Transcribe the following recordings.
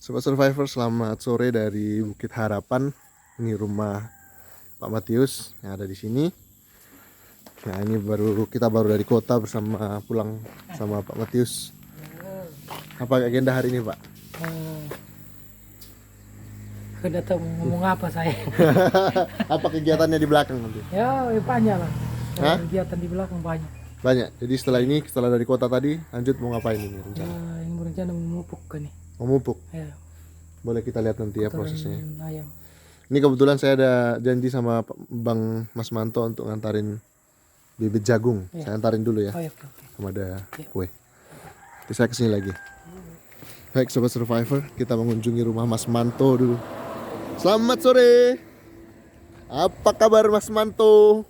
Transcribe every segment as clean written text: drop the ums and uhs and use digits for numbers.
Sobat Survivor, selamat sore dari Bukit Harapan. Ini rumah Pak Matius yang ada di sini. Nah, ini kita baru dari kota pulang sama Pak Matius. Apa agenda hari ini, Pak? Udah tahu ngomong apa saya. Apa kegiatannya di belakang nanti? Ya banyak lah. Hah? Kegiatan di belakang banyak. Banyak. Jadi setelah dari kota tadi, lanjut mau ngapain ini Ya, rencana? yang berencana memupuk kan nih. Memupuk. Ya, Boleh kita lihat nanti ya kotoran prosesnya. ayam. Ini kebetulan saya ada janji sama Bang Mas Manto untuk ngantarin bibit jagung. Iya. Saya antarin dulu ya. Oh ya, oke. Sama ada kue. Nanti saya kesini lagi. Baik Sobat Survivor, kita mengunjungi rumah Mas Manto dulu. Selamat sore. Apa kabar Mas Manto?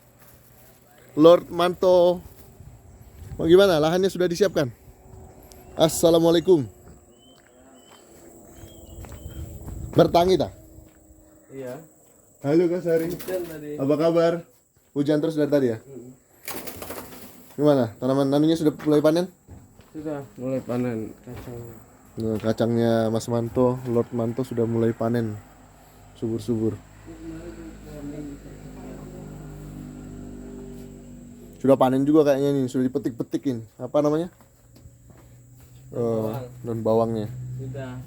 Lord Manto. Bagaimana? Lahannya sudah disiapkan? Assalamualaikum. Bertangi tak? Iya. Halo Kak Sari. Hujan tadi. Apa kabar? Hujan terus dari tadi ya? Gimana? Tanaman nanunya sudah mulai panen? Sudah mulai panen kacang. Nah, kacangnya Mas Manto, Lord Manto sudah mulai panen. Subur-subur. Sudah panen juga kayaknya nih, sudah dipetik-petikin. Apa namanya? Daun bawangnya. Sudah.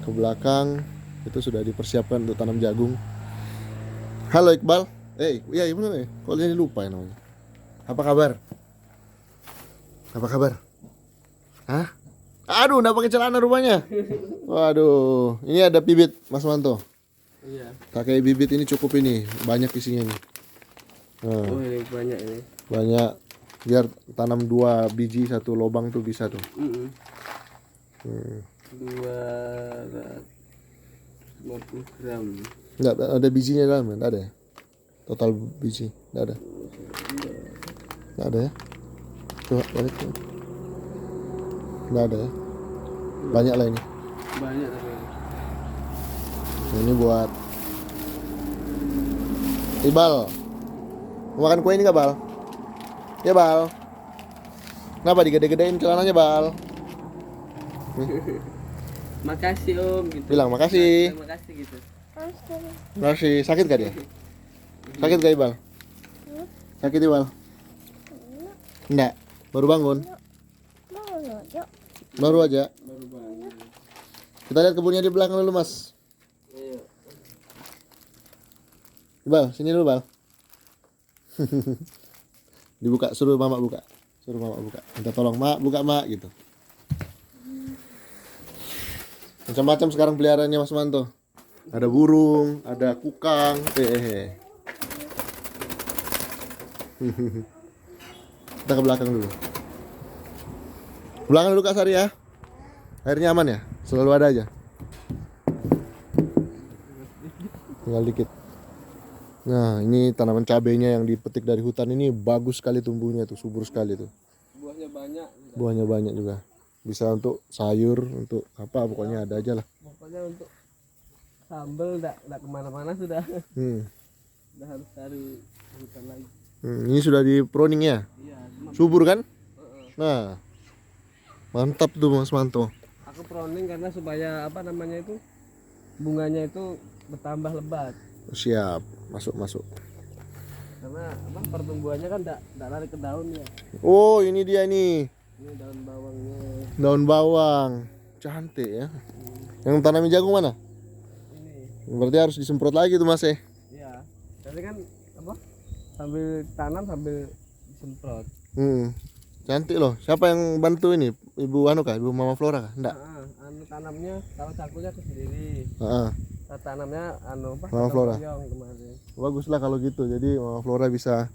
Ke belakang itu sudah dipersiapkan untuk tanam jagung. Halo Iqbal. Iya benar ya. Kok ini lupa ya namanya? Apa kabar? Apa kabar? Hah? Aduh, nggak pakai celana rupanya. Waduh, ini ada bibit Mas Manto. Iya. Pakai bibit ini cukup ini, banyak isinya nih. Nah, Oh ini banyak ini. banyak biar tanam 2 biji 1 lubang tuh bisa tuh. 250 gram. Enggak ada bijinya dalam, enggak ada ya? Total biji, enggak ada. Enggak ada ya? Coba balik tuh. Enggak ada ya? Banyak lah ini. Banyak tapi. Nah, ini buat Ibal. Mau makan kue ini enggak, Bal? Ya, Bal. Kenapa digede-gedein celananya, Bal? Makasih Om gitu. Bilang makasih. Terima kasih gitu. Makasih. Sakit gak dia? Sakit gak, Ibal? Sakit, Ibal? Enggak. Baru bangun. Baru aja. Baru bangun. Kita lihat kebunnya di belakang dulu, Mas. Ayo. Ibal, sini dulu, Bal. Dibuka, suruh Mama buka. Suruh Mama buka. Minta tolong, Mak, buka, Mak, gitu. Macam-macam sekarang peliharaannya Mas Manto. Ada burung, ada kukang. Kita ke belakang dulu. Belakang dulu Kak Sari ya. Airnya aman ya? Selalu ada aja. Tinggal dikit. Nah, ini tanaman cabenya yang dipetik dari hutan ini bagus sekali tumbuhnya tuh, subur sekali tuh. Buahnya banyak. Buahnya banyak juga. Bisa untuk sayur, untuk apa pokoknya ada aja lah. Pokoknya untuk sambel enggak kemana-mana sudah. Udah harus cari hutan lagi. Ini sudah di pruning ya? Iya. Subur kan? Nah, mantap tuh Mas Manto. Aku pruning karena supaya apa namanya itu bunganya itu bertambah lebat. Siap, masuk. Karena apa pertumbuhannya kan enggak lari ke daun ya. Oh, ini dia nih. Ini daun bawangnya. Daun bawang. Cantik ya. Yang tanami jagung mana? Ini. Berarti harus disemprot lagi tuh Mas ya. Iya. Jadi kan apa? Sambil tanam sambil disemprot. Cantik loh. Siapa yang bantu ini? Ibu anu kah? Ibu Mama Flora kah? Enggak. Anu tanamnya kalau sakunya aku sendiri. Heeh. Tanamnya anu apa? Mama Flora. Kemarin. Bagus lah kalau gitu. Jadi Mama Flora bisa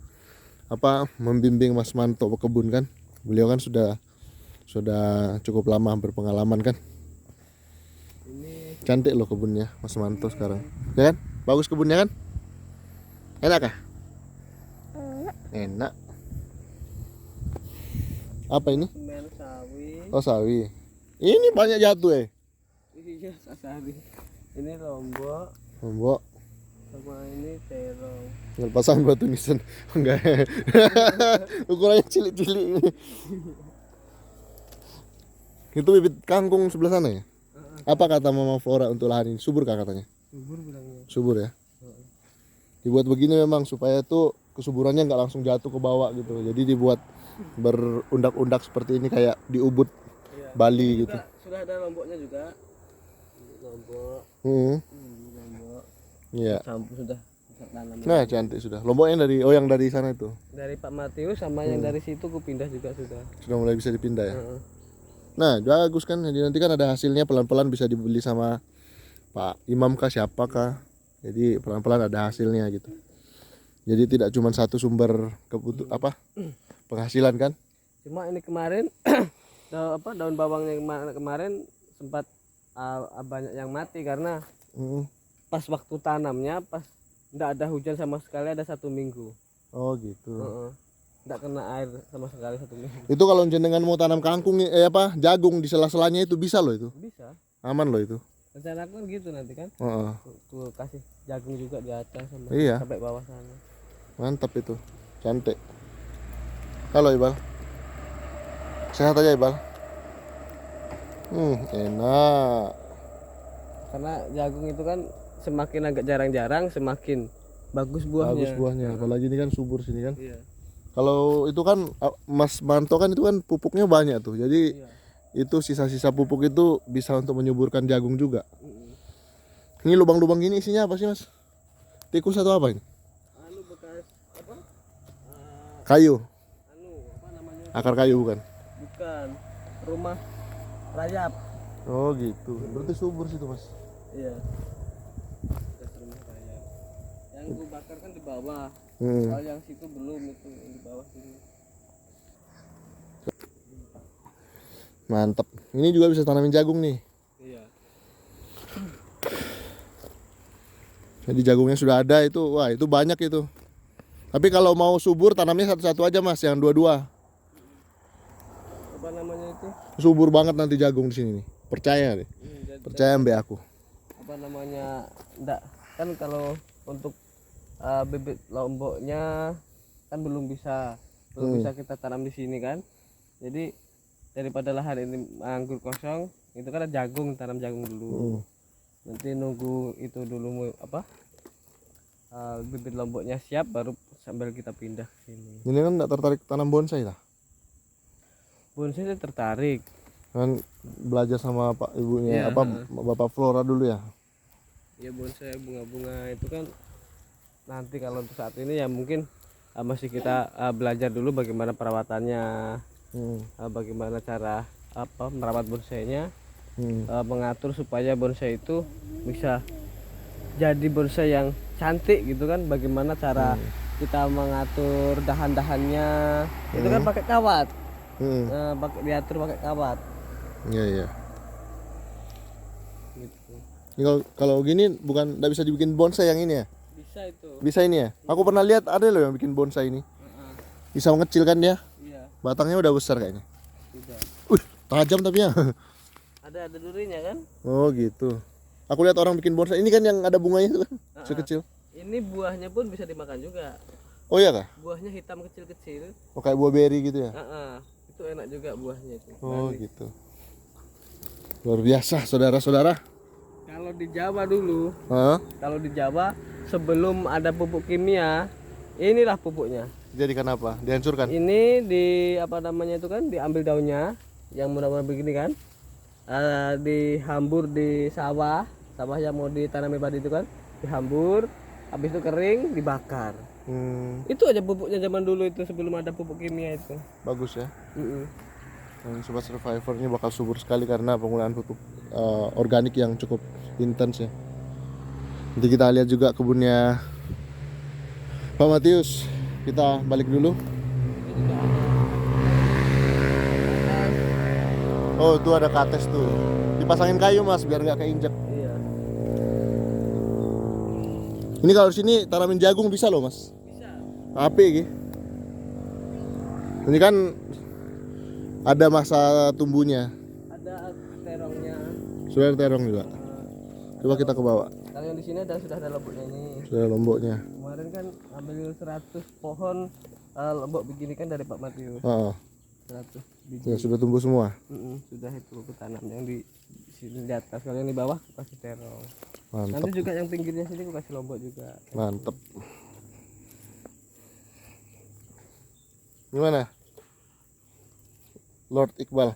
apa membimbing Mas Manto berkebun kan. Beliau kan sudah cukup lama berpengalaman kan. Ini Cantik loh kebunnya Mas Manto sekarang. Ya kan? Bagus kebunnya kan? Enak kah? Enak. Apa ini? semen sawi. Oh sawi. Ini banyak jatuh Iya, sasari. Ini lombok Lombok. sama ini terong. Tinggal pasang dua tulisan. Enggak. Ukurannya cilik-cilik. Itu bibit kangkung sebelah sana ya? Apa kata Mama Flora untuk lahan ini? Subur kah katanya? subur bilangnya. Subur ya. Dibuat begini memang supaya tuh kesuburannya nggak langsung jatuh ke bawah gitu. Jadi dibuat berundak-undak seperti ini kayak di Ubud, Iya. Bali Juga gitu. sudah ada lomboknya juga. Lombok. Hmm. Lombok. Iya. Campur sudah tanam. Nah, cantik sudah. Lomboknya yang dari sana itu. Dari Pak Matius sama yang dari situ ku pindah juga sudah. Sudah mulai bisa dipindah ya. Heeh. Nah, bagus kan. Jadi nanti kan ada hasilnya pelan-pelan bisa dibeli sama Pak Imam kah siapakah. Jadi pelan-pelan ada hasilnya gitu. Jadi tidak cuma satu sumber penghasilan kan? Cuma ini kemarin daun bawangnya kemarin sempat banyak yang mati karena pas waktu tanamnya pas enggak ada hujan sama sekali ada 1 minggu. Oh gitu. Enggak kena air sama sekali 1 minggu. Itu kalau jenengan mau tanam kangkung jagung di sela-selanya itu bisa loh itu. Bisa. Aman loh itu. Rencana aku kan gitu nanti kan. Heeh. Tuh kasih jagung juga di atas Iya. sampai bawah sana. Mantap itu. Cantik. Halo Ibal. Sehat aja Ibal. Enak. Karena jagung itu kan semakin agak jarang-jarang semakin bagus buahnya. Bagus buahnya. Apalagi ini kan subur sini kan. Iya. Kalau itu kan Mas Manto kan itu kan pupuknya banyak tuh. Jadi Iya. itu sisa-sisa pupuk itu bisa untuk menyuburkan jagung juga. Ini lubang-lubang gini isinya apa sih Mas? Tikus atau apa ini? Anu bekas apa? Kayu. Anu apa namanya? Akar kayu bukan? Bukan. Rumah rayap. Oh gitu. Berarti subur situ Mas. Iya. Bekas rumah rayap. Yang gua bakar kan di bawah. Kalau yang situ belum itu yang di bawah sini. Mantap. Ini juga bisa tanamin jagung nih. Iya. Jadi jagungnya sudah ada itu. Wah, itu banyak itu. Tapi kalau mau subur tanamnya satu-satu aja Mas, yang dua-dua. Apa namanya itu? Subur banget nanti jagung di sini nih. Percaya deh. Percaya mbak aku. Apa namanya? Enggak. Kan kalau untuk bibit lomboknya kan belum bisa kita tanam di sini kan. Jadi daripada lahan ini anggur kosong itu kan ada jagung, tanam jagung dulu. Nanti nunggu itu dulu bibit lomboknya siap baru sambil kita pindah ke sini. Ini kan enggak tertarik tanam bonsai lah. Bonsai saya tertarik. Kan belajar sama Pak ibunya Iya, Bapak Flora dulu ya. Ya bonsai bunga-bunga itu kan nanti kalau untuk saat ini ya mungkin masih kita belajar dulu bagaimana perawatannya, bagaimana cara merawat bonsainya, mengatur supaya bonsai itu bisa jadi bonsai yang cantik gitu kan. Bagaimana cara kita mengatur dahan-dahannya itu kan pakai kawat, diatur pakai kawat. Iya iya. Gitu. Ini kalau gini bukan enggak bisa dibikin bonsai yang ini ya? Bisa itu. Bisa ini ya? Aku pernah lihat ada loh yang bikin bonsai ini. Bisa mengecil kan dia? Iya. Batangnya udah besar kayaknya. Sudah. Tajam tapi ya. Ada durinya kan? Oh gitu. Aku lihat orang bikin bonsai. Ini kan yang ada bunganya itu kan? Sekecil. Ini buahnya pun bisa dimakan juga. Oh iya kah? Buahnya hitam kecil-kecil. Oh kayak buah beri gitu ya? Itu enak juga buahnya itu. Oh gitu. Luar biasa saudara-saudara. Kalau di Jawa dulu, Hah? kalau di Jawa sebelum ada pupuk kimia, inilah pupuknya. Jadikan apa? Dihancurkan? Ini apa namanya itu kan diambil daunnya yang mudah-mudahan begini kan, dihambur di sawah yang mau ditanami padi itu kan, dihambur, habis itu kering, dibakar. Itu aja pupuknya zaman dulu itu sebelum ada pupuk kimia itu. Bagus ya. Dan Sobat Survivor ini bakal subur sekali karena penggunaan pupuk organik yang cukup intens ya. Nanti kita lihat juga kebunnya Pak Matius. Kita balik dulu. Oh itu ada kates tuh. Dipasangin kayu Mas biar nggak keinjek. Iya. Ini kalau sini tanamin jagung bisa loh Mas. Bisa. Api gitu. Ini kan ada masa tumbuhnya. Ada terongnya. Sudah ada terong juga. Coba kita ke bawah. Kalau yang di sini sudah ada lomboknya ini. Sudah ada lomboknya. Kemarin kan ambil 100 pohon lombok begini kan dari Pak Matius. 100 biji. Ya, sudah tumbuh semua. Sudah itu aku tanam yang di sini di atas, kalau yang di bawah aku kasih terong. Nanti Mantap. juga yang pinggirnya sini aku kasih lombok juga. Mantap. Gimana? Lord Iqbal.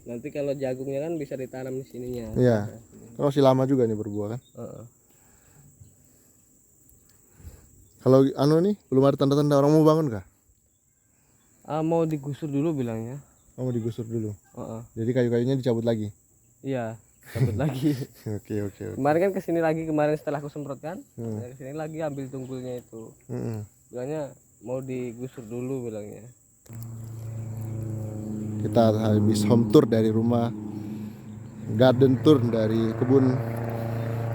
Nanti kalau jagungnya kan bisa ditanam di sininya. Iya. Kan masih lama juga nih berbuah kan. Heeh. Kalau anu nih belum ada tanda-tanda orang mau bangun kah? Mau digusur dulu bilangnya. Mau digusur dulu. Heeh. Jadi kayu-kayunya dicabut lagi. Iya, cabut lagi. Oke oke oke. Kemarin kan kesini lagi, kemarin setelah aku semprot kan, Hmm. saya kesini lagi ambil tunggulnya itu. Mm-mm. Bilangnya mau digusur dulu bilangnya. Kita habis home tour dari rumah, garden tour dari kebun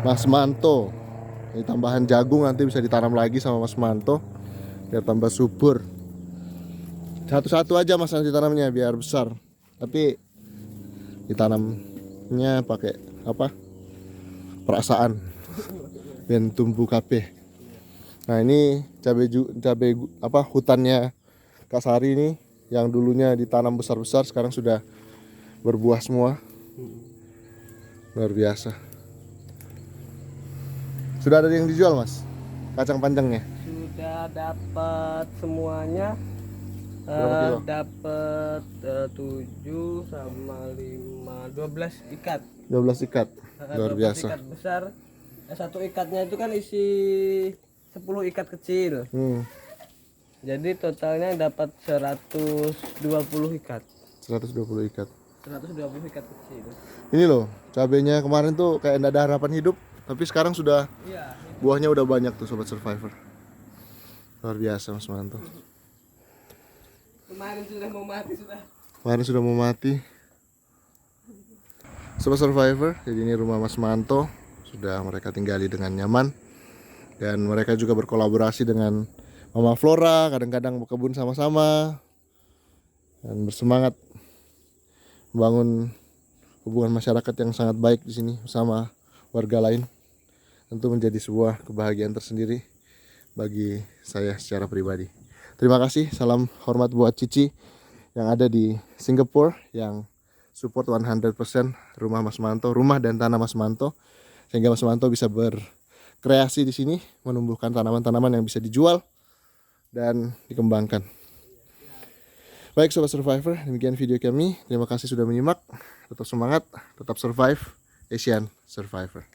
Mas Manto. Ini tambahan jagung nanti bisa ditanam lagi sama Mas Manto biar tambah subur. Satu-satu aja Mas nanti tanamnya biar besar. Tapi ditanamnya pakai apa? Perasaan. Dan tumbuh kabeh. Nah, ini cabai apa hutannya Kak Sari ini yang dulunya ditanam besar-besar sekarang sudah berbuah semua. Luar biasa. Sudah ada yang dijual, Mas? Kacang panjangnya. Sudah dapat semuanya. Berapa kilo? Dapat 7 sama 5 12 ikat. 12 ikat. Luar 12 biasa. ikat besar. Satu ikatnya itu kan isi 10 ikat kecil. Jadi totalnya dapat 120 ikat. 120 ikat. 120 ikat kecil. Ini loh, cabenya kemarin tuh kayak enggak ada harapan hidup, tapi sekarang sudah Iya. buahnya udah banyak tuh Sobat Survivor. Luar biasa Mas Manto. Kemarin sudah mau mati sudah. Kemarin sudah mau mati. Sobat Survivor, jadi ini rumah Mas Manto. Sudah mereka tinggali dengan nyaman. Dan mereka juga berkolaborasi dengan Mama Flora, kadang-kadang berkebun sama-sama. Dan bersemangat membangun hubungan masyarakat yang sangat baik di sini bersama warga lain. Tentu menjadi sebuah kebahagiaan tersendiri bagi saya secara pribadi. Terima kasih, salam hormat buat Cici yang ada di Singapura yang support 100% rumah Mas Manto, rumah dan tanah Mas Manto, sehingga Mas Manto bisa berkreasi di sini, menumbuhkan tanaman-tanaman yang bisa dijual dan dikembangkan. Baik Sobat Survivor, demikian video kami. Terima kasih sudah menyimak. Tetap semangat, tetap survive, Asian Survivor.